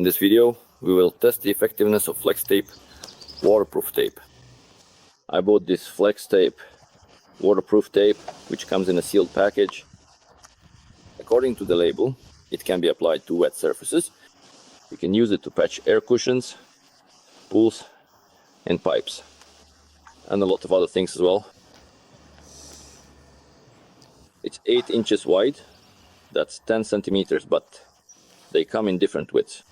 this video, we will test the effectiveness of flex tape, waterproof tape. I bought this flex tape, waterproof tape, which comes in a sealed package. According to the label, it can be applied to wet surfaces. You can use it to patch air cushions, pools, and pipes, and a lot of other things as well. It's 8 inches wide, that's 10 centimeters, but they come in different widths.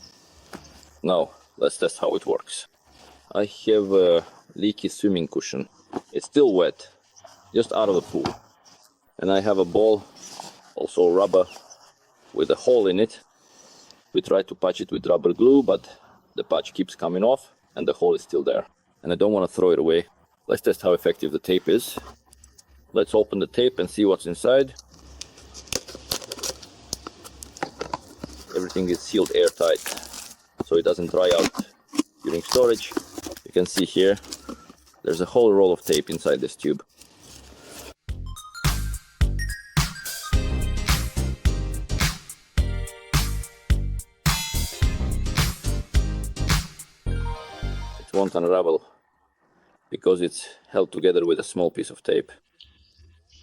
Now, let's test how it works. I have a leaky swimming cushion. It's still wet, just out of the pool. And I have a ball, also rubber, with a hole in it. We tried to patch it with rubber glue, but the patch keeps coming off and the hole is still there. And I don't want to throw it away. Let's test how effective the tape is. Let's open the tape and see what's inside. Everything is sealed airtight, so it doesn't dry out during storage. You can see here, there's a whole roll of tape inside this tube. It won't unravel because it's held together with a small piece of tape.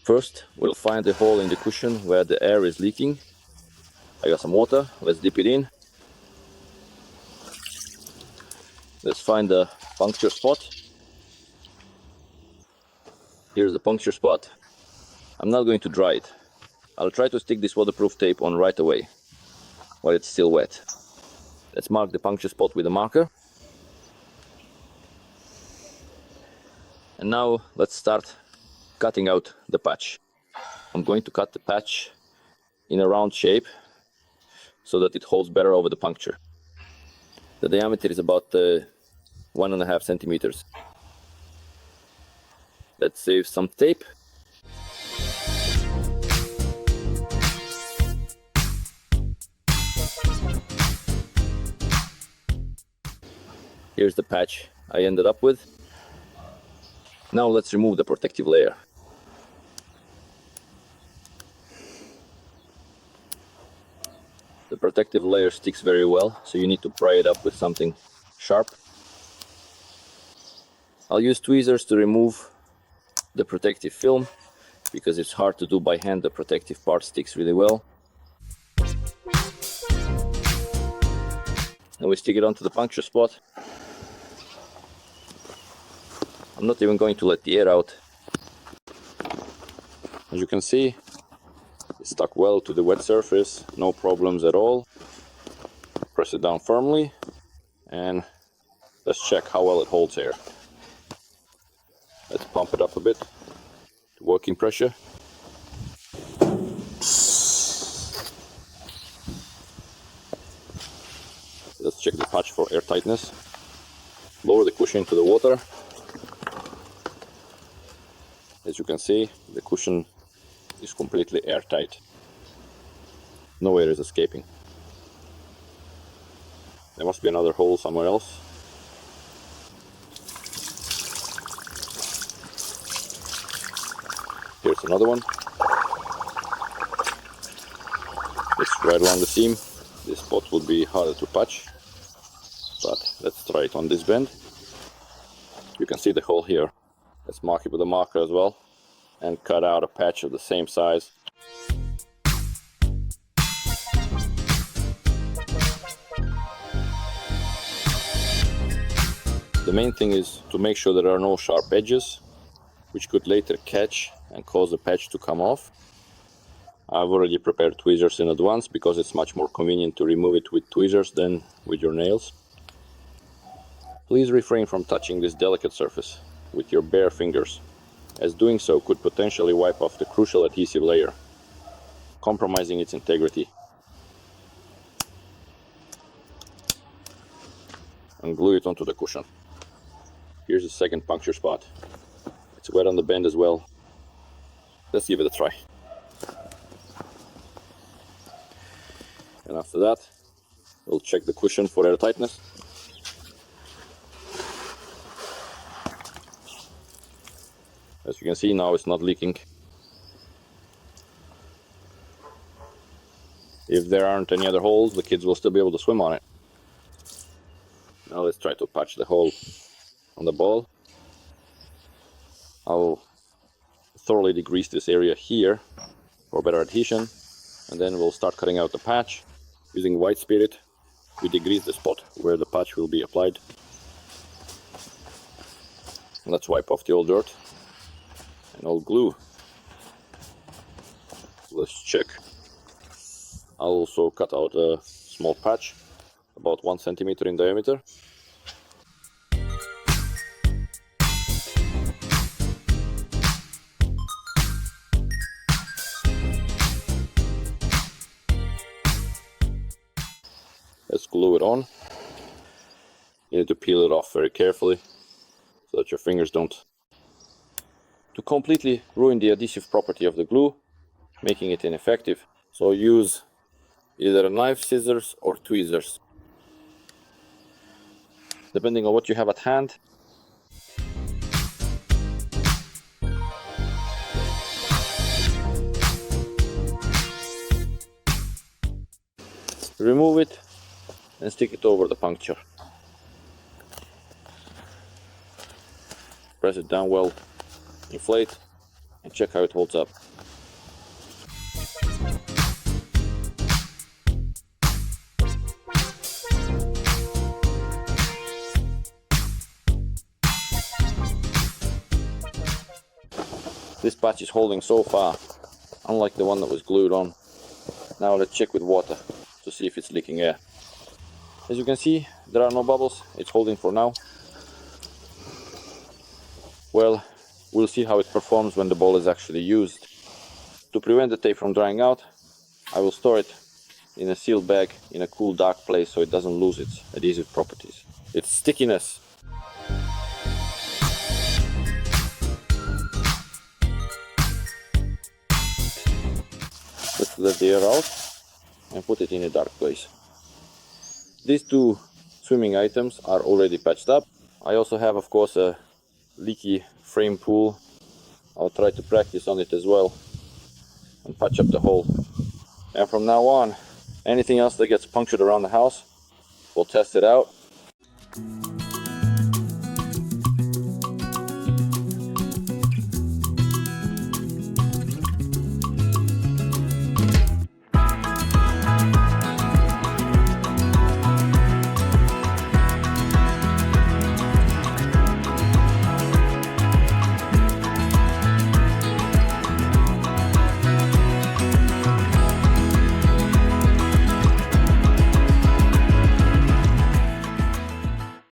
First, we'll find the hole in the cushion where the air is leaking. I got some water, let's dip it in. Let's find the puncture spot. Here's the puncture spot. I'm not going to dry it. I'll try to stick this waterproof tape on right away, while it's still wet. Let's mark the puncture spot with a marker. And now let's start cutting out the patch. I'm going to cut the patch in a round shape so that it holds better over the puncture. The diameter is about 1.5 centimeters. Let's save some tape. Here's the patch I ended up with. Now let's remove the protective layer. The protective layer sticks very well, so you need to pry it up with something sharp. I'll use tweezers to remove the protective film, because it's hard to do by hand. The protective part sticks really well. And we stick it onto the puncture spot. I'm not even going to let the air out. As you can see, it's stuck well to the wet surface, no problems at all. Press it down firmly and let's check how well it holds air. Let's pump it up a bit to working pressure. Let's check the patch for air tightness. Lower the cushion into the water. As you can see, the cushion is completely airtight. No air is escaping. There must be another hole somewhere else. Here's another one. It's right along the seam. This spot would be harder to patch, but let's try it on this bend. You can see the hole here. Let's mark it with a marker as well and cut out a patch of the same size. The main thing is to make sure there are no sharp edges, which could later catch and cause the patch to come off. I've already prepared tweezers in advance because it's much more convenient to remove it with tweezers than with your nails. Please refrain from touching this delicate surface with your bare fingers, as doing so could potentially wipe off the crucial adhesive layer, compromising its integrity. And glue it onto the cushion. Here's the second puncture spot. It's wet on the bend as well. Let's give it a try. And after that, we'll check the cushion for air tightness. As you can see, now it's not leaking. If there aren't any other holes, the kids will still be able to swim on it. Now let's try to patch the hole on the ball. I'll thoroughly degrease this area here for better adhesion, and then we'll start cutting out the patch. Using white spirit, we degrease the spot where the patch will be applied. Let's wipe off the old dirt and old glue. Let's check. I'll also cut out a small patch, about 1 centimeter in diameter. Let's glue it on. You need to peel it off very carefully so that your fingers don't to completely ruin the adhesive property of the glue, making it ineffective. So use either a knife, scissors, or tweezers, depending on what you have at hand. Remove it and stick it over the puncture. Press it down well, inflate, and check how it holds up. This patch is holding so far, unlike the one that was glued on. Now let's check with water to see if it's leaking air. As you can see, there are no bubbles, it's holding for now. Well, we'll see how it performs when the ball is actually used. To prevent the tape from drying out, I will store it in a sealed bag in a cool, dark place so it doesn't lose its adhesive properties. Its stickiness. Let's let the air out and put it in a dark place. These two swimming items are already patched up. I also have, of course, a leaky frame pool. I'll try to practice on it as well and patch up the hole. And from now on, anything else that gets punctured around the house, we'll test it out.